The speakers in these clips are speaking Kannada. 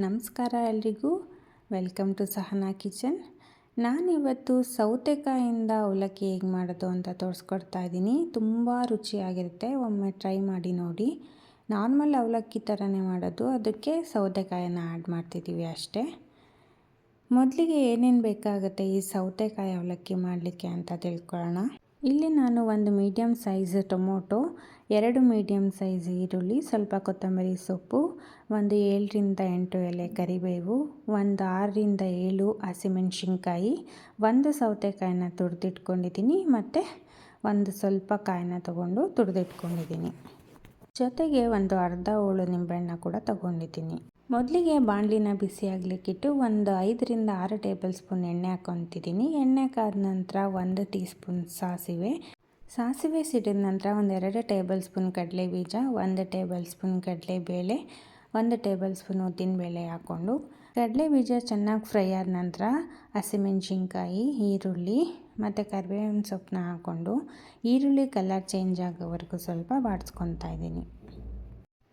ನಮಸ್ಕಾರ ಎಲ್ರಿಗೂ, ವೆಲ್ಕಮ್ ಟು ಸಹನಾ ಕಿಚನ್. ನಾನಿವತ್ತು ಸೌತೆಕಾಯಿಂದ ಅವಲಕ್ಕಿ ಹೇಗೆ ಮಾಡೋದು ಅಂತ ತೋರಿಸ್ಕೊಡ್ತಾ ಇದ್ದೀನಿ. ತುಂಬ ರುಚಿಯಾಗಿರುತ್ತೆ, ಒಮ್ಮೆ ಟ್ರೈ ಮಾಡಿ ನೋಡಿ. ನಾರ್ಮಲ್ ಅವಲಕ್ಕಿ ಥರನೇ ಮಾಡೋದು, ಅದಕ್ಕೆ ಸೌತೆಕಾಯನ್ನು ಆ್ಯಡ್ ಮಾಡ್ತಿದ್ದೀವಿ ಅಷ್ಟೇ. ಮೊದಲಿಗೆ ಏನೇನು ಬೇಕಾಗುತ್ತೆ ಈ ಸೌತೆಕಾಯಿ ಅವಲಕ್ಕಿ ಮಾಡಲಿಕ್ಕೆ ಅಂತ ತಿಳ್ಕೊಳ್ಳೋಣ. ಇಲ್ಲಿ ನಾನು ಒಂದು medium size tomato, 2 medium size ಈರುಳ್ಳಿ, ಸ್ವಲ್ಪ ಕೊತ್ತಂಬರಿ ಸೊಪ್ಪು, ಒಂದು 7ರಿಂದ 8 ಎಲೆ ಕರಿಬೇವು, ಒಂದು 6ರಿಂದ 7 ಹಸಿಮೆಣಸಿನ್ಕಾಯಿ, ಒಂದು ಸೌತೆಕಾಯಿನ ತುರಿದಿಟ್ಕೊಂಡಿದ್ದೀನಿ ಮತ್ತು ಒಂದು ಸ್ವಲ್ಪ ಕಾಯಿನ ತೊಗೊಂಡು ತುರಿದಿಟ್ಕೊಂಡಿದ್ದೀನಿ. ಜೊತೆಗೆ ಒಂದು ಅರ್ಧ ಹೋಳು ನಿಂಬೆಹಣ್ಣ ಕೂಡ ತೊಗೊಂಡಿದ್ದೀನಿ. ಮೊದಲಿಗೆ ಬಾಣಲಿನ ಬಿಸಿ ಆಗಲಿಕ್ಕಿಟ್ಟು ಒಂದು 5ರಿಂದ 6 ಟೇಬಲ್ ಸ್ಪೂನ್ ಎಣ್ಣೆ ಹಾಕ್ಕೊತಿದ್ದೀನಿ. ಎಣ್ಣೆ ಕಾದ ನಂತರ 1 ಟೀ ಸ್ಪೂನ್ ಸಾಸಿವೆ ಸಿಡಿದ ನಂತರ ಒಂದು 2 ಟೇಬಲ್ ಸ್ಪೂನ್ ಕಡಲೆ ಬೀಜ, 1 ಟೇಬಲ್ ಸ್ಪೂನ್ ಕಡಲೆಬೇಳೆ, 1 ಟೇಬಲ್ ಸ್ಪೂನ್ ಉದ್ದಿನಬೇಳೆ ಹಾಕ್ಕೊಂಡು ಕಡಲೆ ಬೀಜ ಚೆನ್ನಾಗಿ ಫ್ರೈ ಆದ ನಂತರ ಹಸಿಮೆಣಸಿನ್ಕಾಯಿ, ಈರುಳ್ಳಿ ಮತ್ತು ಕರಿಬೇವಿನ ಸೊಪ್ಪನ್ನ ಹಾಕ್ಕೊಂಡು ಈರುಳ್ಳಿ ಕಲರ್ ಚೇಂಜ್ ಆಗೋವರೆಗೂ ಸ್ವಲ್ಪ ಬಾಡಿಸ್ಕೊತಾ ಇದ್ದೀನಿ.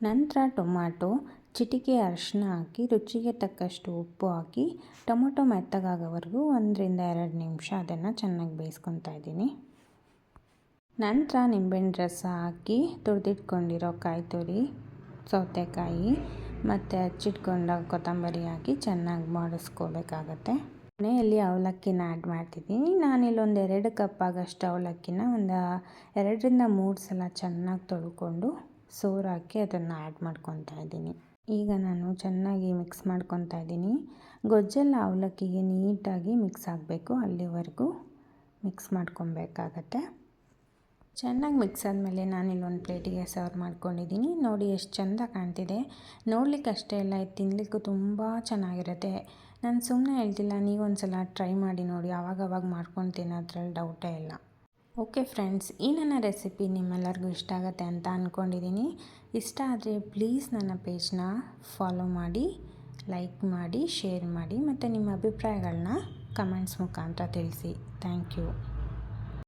ನಂತರ ಟೊಮ್ಯಾಟೊ, ಚಿಟಿಕೆ ಅರಿಶಿನ ಹಾಕಿ ರುಚಿಗೆ ತಕ್ಕಷ್ಟು ಉಪ್ಪು ಹಾಕಿ ಟೊಮೊಟೊ ಮೆತ್ತಗಾಗೋವರೆಗೂ 1ರಿಂದ 2 ನಿಮಿಷ ಅದನ್ನು ಚೆನ್ನಾಗಿ ಬೇಯಿಸ್ಕೊತಾ ಇದ್ದೀನಿ. ನಂತರ ನಿಂಬೆಹಣ್ಣು ರಸ ಹಾಕಿ ತುರಿದಿಟ್ಕೊಂಡಿರೋ ಕಾಯಿ ತುರಿ, ಸೌತೆಕಾಯಿ ಮತ್ತು ಹಚ್ಚಿಟ್ಕೊಂಡ ಕೊತ್ತಂಬರಿ ಹಾಕಿ ಚೆನ್ನಾಗಿ ಮಾಡಿಸ್ಕೋಬೇಕಾಗತ್ತೆ. ಮನೆಯಲ್ಲಿ ಅವಲಕ್ಕಿನ ಆ್ಯಡ್ ಮಾಡ್ತಿದ್ದೀನಿ. ನಾನಿಲ್ಲೊಂದು 2 ಕಪ್ ಆಗೋಷ್ಟು ಅವಲಕ್ಕಿನ ಒಂದು 2ರಿಂದ 3 ಸಲ ಚೆನ್ನಾಗಿ ತೊಳ್ಕೊಂಡು ಸೋರು ಹಾಕಿ ಅದನ್ನು ಆ್ಯಡ್ ಮಾಡ್ಕೊತಾ ಇದ್ದೀನಿ. ಈಗ ನಾನು ಚೆನ್ನಾಗಿ ಮಿಕ್ಸ್ ಮಾಡ್ಕೊತಾ ಇದ್ದೀನಿ. ಗೊಜ್ಜೆಲ್ಲ ಅವಲಕ್ಕಿಗೆ ನೀಟಾಗಿ ಮಿಕ್ಸ್ ಆಗಬೇಕು, ಅಲ್ಲಿವರೆಗೂ ಮಿಕ್ಸ್ ಮಾಡ್ಕೊಬೇಕಾಗತ್ತೆ. ಚೆನ್ನಾಗಿ ಮಿಕ್ಸ್ ಆದಮೇಲೆ ನಾನಿಲ್ಲೊಂದು ಪ್ಲೇಟಿಗೆ ಸರ್ವ್ ಮಾಡ್ಕೊಂಡಿದ್ದೀನಿ. ನೋಡಿ ಎಷ್ಟು ಚೆಂದ ಕಾಣ್ತಿದೆ. ನೋಡ್ಲಿಕ್ಕೆ ಅಷ್ಟೇ ಅಲ್ಲ, ಇದು ತಿನ್ನಲಿಕ್ಕೂ ತುಂಬ ಚೆನ್ನಾಗಿರುತ್ತೆ. ನಾನು ಸುಮ್ಮನೆ ಹೇಳ್ತಿಲ್ಲ, ನೀವೊಂದು ಸಲ ಟ್ರೈ ಮಾಡಿ ನೋಡಿ. ಆವಾಗವಾಗ ಮಾಡ್ಕೊಂಡು ತಿನ್ನೋದ್ರಲ್ಲಿ ಡೌಟೇ ಇಲ್ಲ. ಓಕೆ ಫ್ರೆಂಡ್ಸ್, ಈ ನನ್ನ ರೆಸಿಪಿ ನಿಮ್ಮೆಲ್ಲರಿಗೂ ಇಷ್ಟ ಆಗುತ್ತೆ ಅಂತ ಅಂದ್ಕೊಂಡಿದ್ದೀನಿ. ಇಷ್ಟ ಆದರೆ ಪ್ಲೀಸ್ ನನ್ನ ಪೇಜ್ನ ಫಾಲೋ ಮಾಡಿ, ಲೈಕ್ ಮಾಡಿ, ಶೇರ್ ಮಾಡಿ ಮತ್ತು ನಿಮ್ಮ ಅಭಿಪ್ರಾಯಗಳನ್ನ ಕಮೆಂಟ್ಸ್ ಮುಖಾಂತರ ತಿಳಿಸಿ. Thank you.